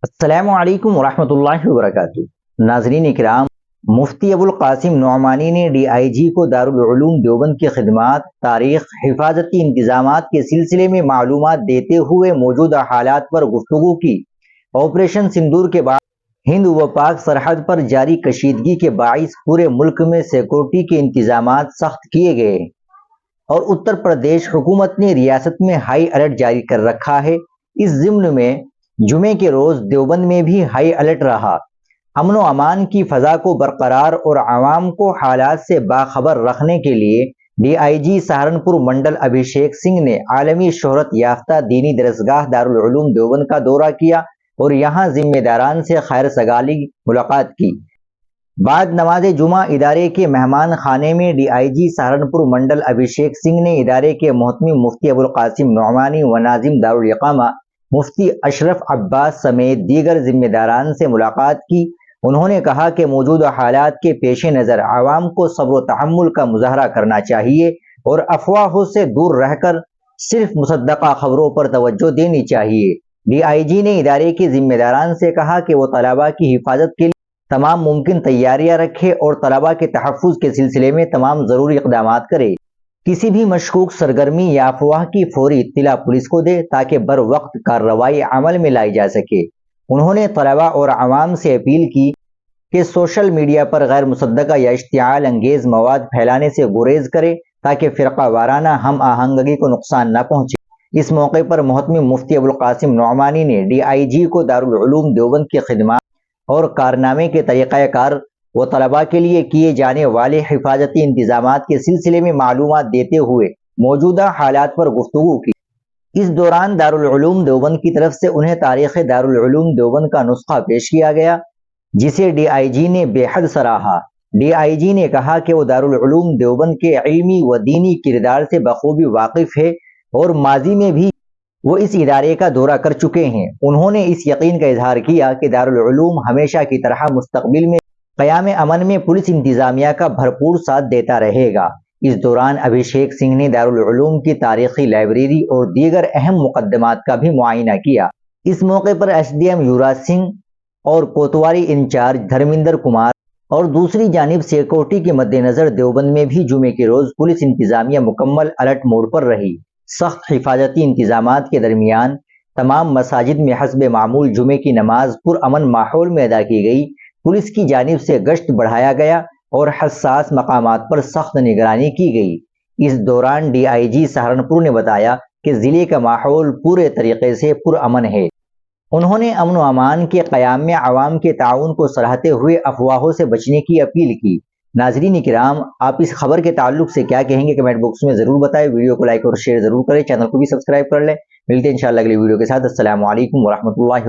السلام علیکم ورحمۃ اللہ وبرکاتہ۔ ناظرین اکرام، مفتی ابو القاسم نعمانی نے ڈی آئی جی کو دارالعلوم دیوبند کی خدمات، تاریخ، حفاظتی انتظامات کے سلسلے میں معلومات دیتے ہوئے موجودہ حالات پر گفتگو کی۔ آپریشن سندور کے بعد ہند و پاک سرحد پر جاری کشیدگی کے باعث پورے ملک میں سیکورٹی کے انتظامات سخت کیے گئے اور اتر پردیش حکومت نے ریاست میں ہائی الرٹ جاری کر رکھا ہے۔ اس ضمن میں جمعے کے روز دیوبند میں بھی ہائی الرٹ رہا۔ امن و امان کی فضا کو برقرار اور عوام کو حالات سے باخبر رکھنے کے لیے ڈی آئی جی سہارنپور منڈل ابھیشیک سنگھ نے عالمی شہرت یافتہ دینی درسگاہ دارالعلوم دیوبند کا دورہ کیا اور یہاں ذمہ داران سے خیر سگالی ملاقات کی۔ بعد نماز جمعہ ادارے کے مہمان خانے میں ڈی آئی جی سہارنپور منڈل ابھیشیک سنگھ نے ادارے کے محتمم مفتی ابو القاسم نعمانی و ناظم دارالاقامہ مفتی اشرف عباس سمیت دیگر ذمہ داران سے ملاقات کی۔ انہوں نے کہا کہ موجودہ حالات کے پیش نظر عوام کو صبر و تحمل کا مظاہرہ کرنا چاہیے اور افواہوں سے دور رہ کر صرف مصدقہ خبروں پر توجہ دینی چاہیے۔ ڈی آئی جی نے ادارے کے ذمہ داران سے کہا کہ وہ طلباء کی حفاظت کے لیے تمام ممکن تیاریاں رکھے اور طلباء کے تحفظ کے سلسلے میں تمام ضروری اقدامات کرے۔ کسی بھی مشکوک سرگرمی یا افواہ کی فوری اطلاع پولیس کو دے تاکہ بر وقت کارروائی عمل میں لائی جا سکے۔ انہوں نے طلباء اور عوام سے اپیل کی کہ سوشل میڈیا پر غیر مصدقہ یا اشتعال انگیز مواد پھیلانے سے گریز کرے تاکہ فرقہ وارانہ ہم آہنگی کو نقصان نہ پہنچے۔ اس موقع پر محتمم مفتی ابو القاسم نعمانی نے ڈی آئی جی کو دارالعلوم دیوبند کی خدمات اور کارنامے کے طریقہ کار و طلباء کے لیے کیے جانے والے حفاظتی انتظامات کے سلسلے میں معلومات دیتے ہوئے موجودہ حالات پر گفتگو کی۔ اس دوران دارالعلوم دیوبند کی طرف سے انہیں تاریخ دارالعلوم دیوبند کا نسخہ پیش کیا گیا جسے ڈی آئی جی نے بے حد سراہا۔ ڈی آئی جی نے کہا کہ وہ دارالعلوم دیوبند کے علمی و دینی کردار سے بخوبی واقف ہے اور ماضی میں بھی وہ اس ادارے کا دورہ کر چکے ہیں۔ انہوں نے اس یقین کا اظہار کیا کہ دارالعلوم ہمیشہ کی طرح مستقبل میں قیام امن میں پولیس انتظامیہ کا بھرپور ساتھ دیتا رہے گا۔ اس دوران ابھیشیک سنگھ نے دارالعلوم کی تاریخی لائبریری اور دیگر اہم مقدمات کا بھی معائنہ کیا۔ اس موقع پر S D M Yuvraj Singh اور کوتواری انچارج دھرمیندر کمار اور دوسری جانب سیکورٹی کے مد نظر دیوبند میں بھی جمعے کے روز پولیس انتظامیہ مکمل الرٹ موڈ پر رہی۔ سخت حفاظتی انتظامات کے درمیان تمام مساجد میں حسب معمول جمعے کی نماز پرامن ماحول میں ادا کی گئی۔ پولیس کی جانب سے گشت بڑھایا گیا اور حساس مقامات پر سخت نگرانی کی گئی۔ اس دوران ڈی آئی جی سہارنپور نے بتایا کہ ضلع کا ماحول پورے طریقے سے پرامن ہے۔ انہوں نے امن و امان کے قیام میں عوام کے تعاون کو سراہتے ہوئے افواہوں سے بچنے کی اپیل کی۔ ناظرین اکرام، آپ اس خبر کے تعلق سے کیا کہیں گے کمنٹ باکس میں ضرور بتائیں۔ ویڈیو کو لائک اور شیئر ضرور کریں، چینل کو بھی سبسکرائب کر لیں۔ ملتے ہیں انشاءاللہ اگلی ویڈیو کے ساتھ۔ السلام علیکم ورحمۃ اللہ۔